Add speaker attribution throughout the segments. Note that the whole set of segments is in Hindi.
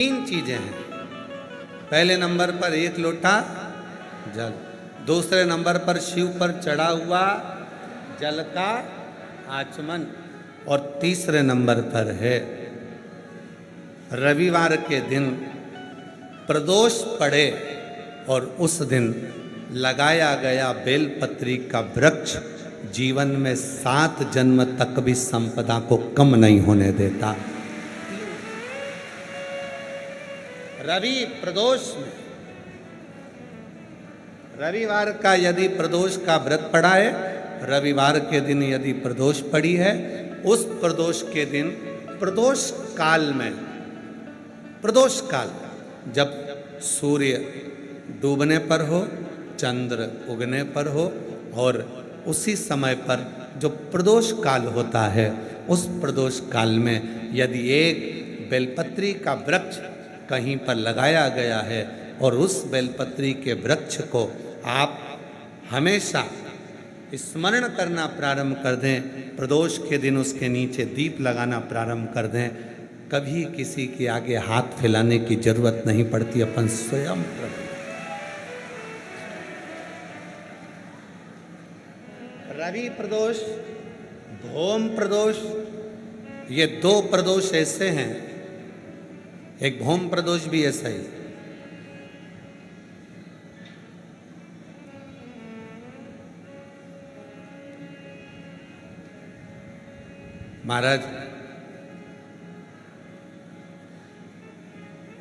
Speaker 1: तीन चीजें हैं। पहले नंबर पर 1 लोटा जल, दूसरे नंबर पर शिव पर चढ़ा हुआ जल का आचमन, और तीसरे नंबर पर है रविवार के दिन प्रदोष पड़े और उस दिन लगाया गया बेलपत्री का वृक्ष जीवन में 7 जन्म तक भी संपदा को कम नहीं होने देता। रवि प्रदोष में रविवार का यदि प्रदोष का व्रत पड़ा है, रविवार के दिन यदि प्रदोष पड़ी है, उस प्रदोष के दिन प्रदोष काल में, प्रदोष काल जब सूर्य डूबने पर हो, चंद्र उगने पर हो, और उसी समय पर जो प्रदोष काल होता है, उस प्रदोष काल में यदि एक बेलपत्री का वृक्ष कहीं पर लगाया गया है और उस बेलपत्री के वृक्ष को आप हमेशा स्मरण करना प्रारंभ कर दें, प्रदोष के दिन उसके नीचे दीप लगाना प्रारंभ कर दें, कभी किसी के आगे हाथ फैलाने की जरूरत नहीं पड़ती, अपन स्वयं प्रभु। रवि प्रदोष, भौम प्रदोष, ये 2 प्रदोष ऐसे हैं, एक भौम प्रदोष भी ऐसा ही। महाराज,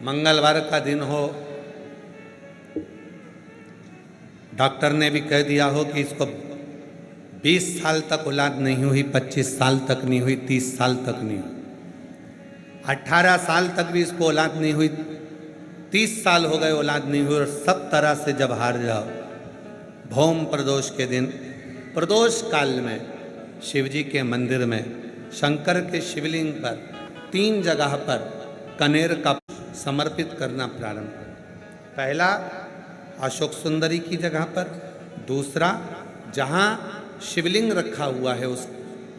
Speaker 1: मंगलवार का दिन हो, डॉक्टर ने भी कह दिया हो कि इसको 20 साल तक औलाद नहीं हुई, 25 साल तक नहीं हुई, 30 साल तक नहीं हुई, 18 साल तक भी इसको औलाद नहीं हुई, 30 साल हो गए औलाद नहीं हुई, और सब तरह से जब हार जाओ, भौम प्रदोष के दिन प्रदोष काल में शिवजी के मंदिर में शंकर के शिवलिंग पर 3 जगह पर कनेर का समर्पित करना प्रारंभ करें। पहला अशोक सुंदरी की जगह पर, दूसरा जहाँ शिवलिंग रखा हुआ है उस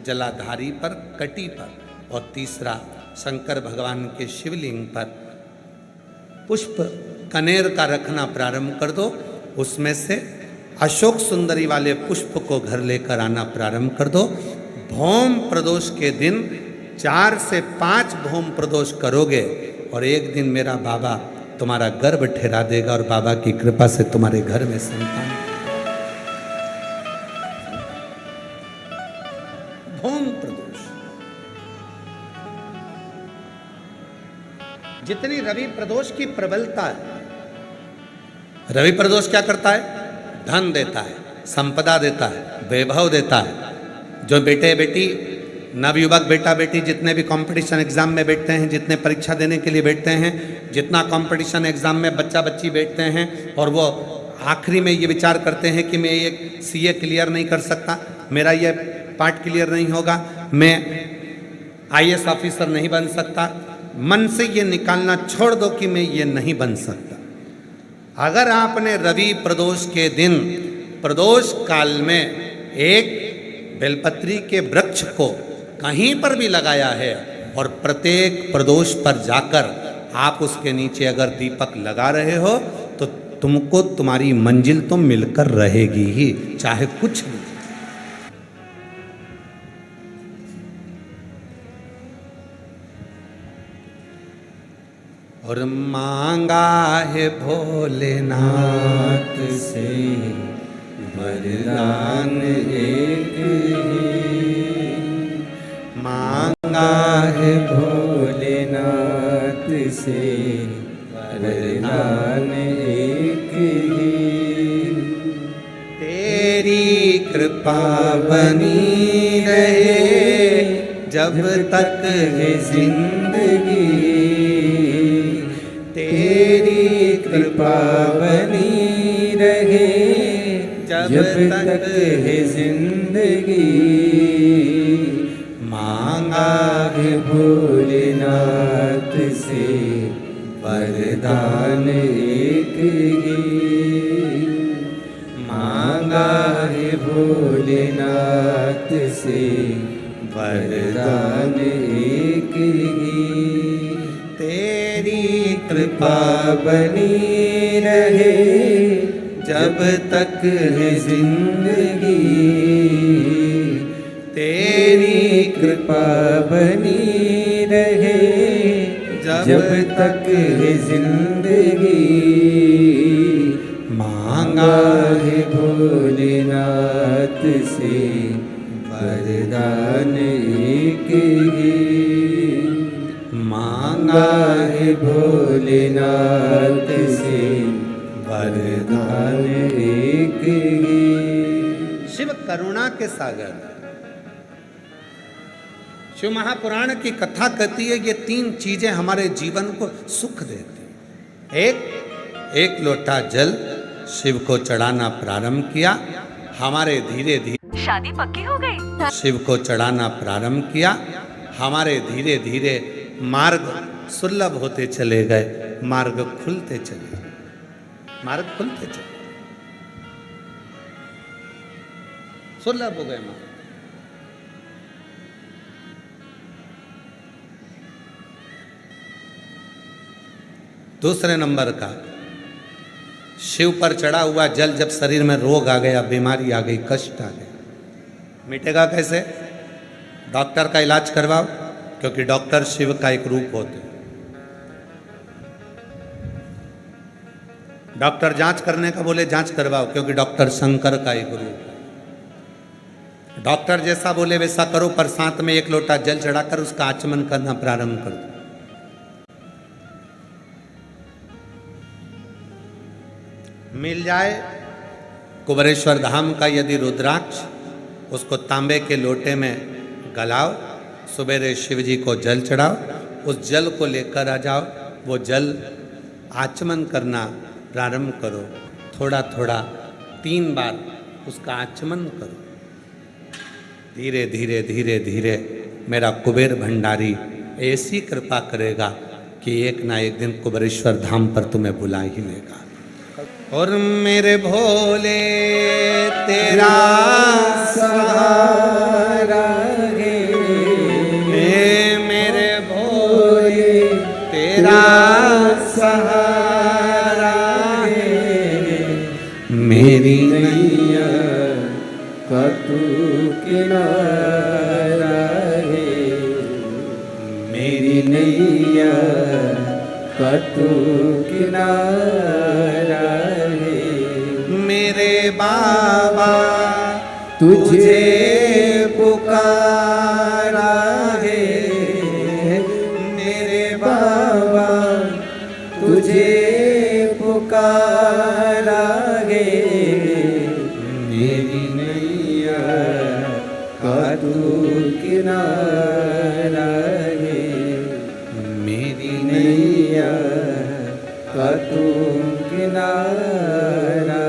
Speaker 1: जलाधारी पर, कटी पर, और तीसरा शंकर भगवान के शिवलिंग पर पुष्प कनेर का रखना प्रारंभ कर दो। उसमें से अशोक सुंदरी वाले पुष्प को घर लेकर आना प्रारंभ कर दो। भौम प्रदोष के दिन 4 से 5 भौम प्रदोष करोगे और एक दिन मेरा बाबा तुम्हारा गर्भ ठहरा देगा और बाबा की कृपा से तुम्हारे घर में संतान। भौम प्रदोष, जितनी रवि प्रदोष की प्रबलता है, रवि प्रदोष क्या करता है? धन देता है, संपदा देता है, वैभव देता है। जो बेटे बेटी, नवयुवक बेटा बेटी जितने भी कंपटीशन एग्जाम में बैठते हैं, जितने परीक्षा देने के लिए बैठते हैं, जितना कंपटीशन एग्जाम में बच्चा बच्ची बैठते हैं और वो आखिरी में ये विचार करते हैं कि मैं ये सीए क्लियर नहीं कर सकता, मेरा ये पार्ट क्लियर नहीं होगा, मैं आईएएस ऑफिसर नहीं बन सकता, मन से ये निकालना छोड़ दो कि मैं ये नहीं बन सकता। अगर आपने रवि प्रदोष के दिन प्रदोष काल में एक बेलपत्री के वृक्ष को कहीं पर भी लगाया है और प्रत्येक प्रदोष पर जाकर आप उसके नीचे अगर दीपक लगा रहे हो, तो तुमको तुम्हारी मंजिल तो मिलकर रहेगी ही, चाहे कुछ भी। और मांगा है भोलेनाथ से वरदान एक ही, मांगा है भोलेनाथ से वरदान एक ही, तेरी कृपा बनी रहे जब तक है जिंदगी, तेरी कृपा बनी रहे जब तक है जिंदगी, मांगा है भोलेनाथ से वरदान एक ही, मांगा है भोलेनाथ से वरदान एक ही, तेरी
Speaker 2: कृपा बनी रहे जब तक है जिंदगी, तेरी कृपा बनी रहे जब तक है जिंदगी। मांगा है भोलेनाथ से वरदान एक ही, मांगा है भोलेनाथ से वरदान एक ही।
Speaker 1: शिव करुणा के सागर। शिव महापुराण की कथा कहती है ये तीन चीजें हमारे जीवन को सुख देती हैं। एक लोटा जल शिव को चढ़ाना प्रारंभ किया, हमारे धीरे धीरे
Speaker 3: शादी पक्की हो गई।
Speaker 1: शिव को चढ़ाना प्रारंभ किया, हमारे धीरे धीरे मार्ग सुलभ होते चले गए, मार्ग खुलते चले गए, मार्ग खुलते चले, सुलभ हो गए मार्ग। दूसरे नंबर का, शिव पर चढ़ा हुआ जल जब शरीर में रोग आ गया, बीमारी आ गई, कष्ट आ गया, मिटेगा कैसे? डॉक्टर का इलाज करवाओ, क्योंकि डॉक्टर शिव का एक रूप होते हैं। डॉक्टर जांच करने का बोले जांच करवाओ, क्योंकि डॉक्टर शंकर का एक रूप है। डॉक्टर जैसा बोले वैसा करो, पर साथ में एक लोटा जल चढ़ाकर उसका आचमन करना प्रारंभ कर दो। मिल जाए कुबेरेश्वर धाम का यदि रुद्राक्ष, उसको तांबे के लोटे में गलाओ, सुबेरे शिव जी को जल चढ़ाओ, उस जल को लेकर आ जाओ, वो जल आचमन करना प्रारंभ करो, थोड़ा थोड़ा 3 बार उसका आचमन करो। धीरे धीरे धीरे धीरे मेरा कुबेर भंडारी ऐसी कृपा करेगा कि एक ना एक दिन कुबेरेश्वर धाम पर तुम्हें बुला ही लेगा। और मेरे भोले तेरा
Speaker 2: सहारा है,
Speaker 1: मेरे भोले तेरा
Speaker 2: सहारा है, मेरी नैया का तू किनारा है, मेरी नैया का तू किनारा है।
Speaker 1: मेरे बाबा
Speaker 2: तुझे पुकारा है, मेरे बाबा तुझे पुकारा है, मेरी नैया का तू किनारा है, मेरी नैया का तू किनारा